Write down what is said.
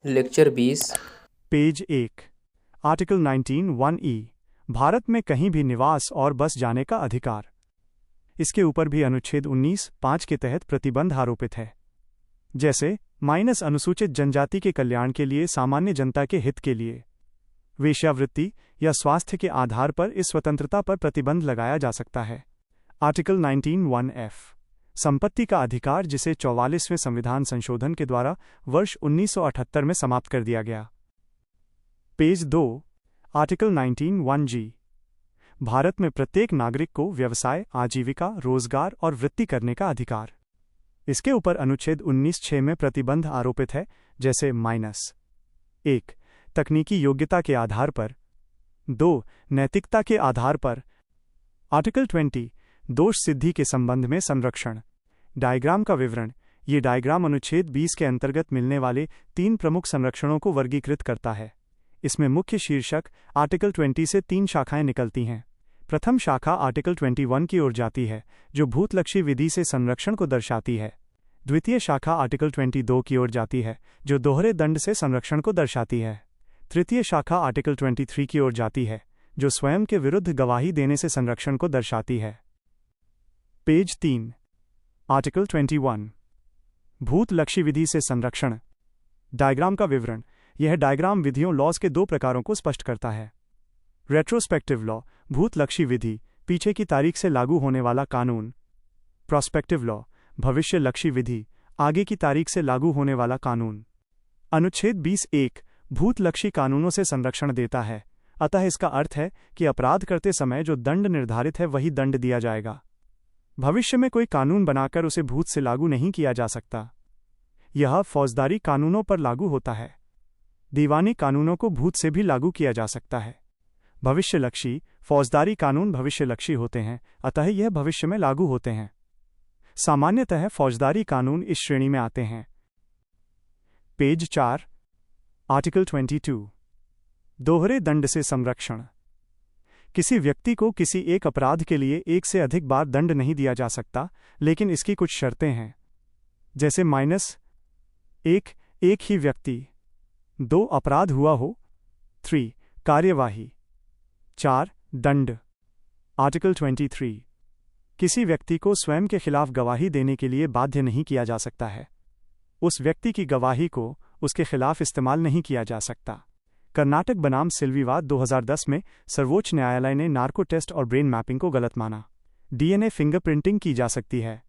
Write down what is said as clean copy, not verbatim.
Lecture 20। Page 1। Article 19(1)(e) Bharat में कहीं भी निवास और बस जाने का अधिकार। इसके ऊपर भी अनुच्छेद 19(5) के तहत प्रतिबंध आरोपित है। जैसे अनुसूचित जनजाति के कल्याण के लिए, सामान्य जनता के हित के लिए, वेश्यावृत्ति या स्वास्थ्य के आधार पर इस स्वतंत्रता पर प्रतिबंध लगाया जा सकता है। आर्टिकल 19(1)(f) संपत्ति का अधिकार, जिसे 44वें संविधान संशोधन के द्वारा वर्ष 1978 में समाप्त कर दिया गया। पेज 2। आर्टिकल 19(1)(g) भारत में प्रत्येक नागरिक को व्यवसाय, आजीविका, रोजगार और वृत्ति करने का अधिकार। इसके ऊपर अनुच्छेद 19(6) में प्रतिबंध आरोपित है, जैसे 1. तकनीकी योग्यता के आधार पर। 2. नैतिकता के आधार पर। आर्टिकल 20 दोष सिद्धि के संबंध में संरक्षण। डायग्राम का विवरण। ये डायग्राम अनुच्छेद 20 के अंतर्गत मिलने वाले 3 प्रमुख संरक्षणों को वर्गीकृत करता है। इसमें मुख्य शीर्षक आर्टिकल 20 से 3 शाखाएं निकलती हैं। प्रथम शाखा आर्टिकल 21 की ओर जाती है, जो भूतलक्षी विधि से संरक्षण को दर्शाती है। द्वितीय शाखा आर्टिकल 22 की ओर जाती है, जो दोहरे दंड से संरक्षण को दर्शाती है। तृतीय शाखा आर्टिकल 23 की ओर जाती है, जो स्वयं के विरुद्ध गवाही देने से संरक्षण को दर्शाती है। पेज 3। आर्टिकल 21 भूतलक्षी विधि से संरक्षण। डायग्राम का विवरण। यह डायग्राम विधियों लॉज के 2 प्रकारों को स्पष्ट करता है। रेट्रोस्पेक्टिव लॉ भूतलक्षी विधि, पीछे की तारीख से लागू होने वाला कानून। प्रोस्पेक्टिव लॉ भविष्यलक्षी विधि, आगे की तारीख से लागू होने वाला कानून। अनुच्छेद 20(1) भूतलक्षी कानूनों से संरक्षण देता है, अतः इसका अर्थ है कि अपराध करते समय जो दंड निर्धारित है वही दंड दिया जाएगा। भविष्य में कोई कानून बनाकर उसे भूत से लागू नहीं किया जा सकता। यह फौजदारी कानूनों पर लागू होता है। दीवानी कानूनों को भूत से भी लागू किया जा सकता है। भविष्यलक्षी फौजदारी कानून भविष्यलक्षी होते हैं, अतः यह भविष्य में लागू होते हैं। सामान्यतः फौजदारी कानून इस श्रेणी में आते हैं। पेज 4। आर्टिकल 22 दोहरे दंड से संरक्षण। किसी व्यक्ति को किसी एक अपराध के लिए एक से अधिक बार दंड नहीं दिया जा सकता, लेकिन इसकी कुछ शर्तें हैं। जैसे 1 एक ही व्यक्ति। 2 अपराध हुआ हो। 3 कार्यवाही। 4 दंड। आर्टिकल 23 किसी व्यक्ति को स्वयं के खिलाफ गवाही देने के लिए बाध्य नहीं किया जा सकता है। उस व्यक्ति की गवाही को उसके खिलाफ इस्तेमाल नहीं किया जा सकता। कर्नाटक बनाम सिल्वीवाद 2010 में सर्वोच्च न्यायालय ने नार्को टेस्ट और ब्रेन मैपिंग को गलत माना। DNA फिंगरप्रिंटिंग की जा सकती है।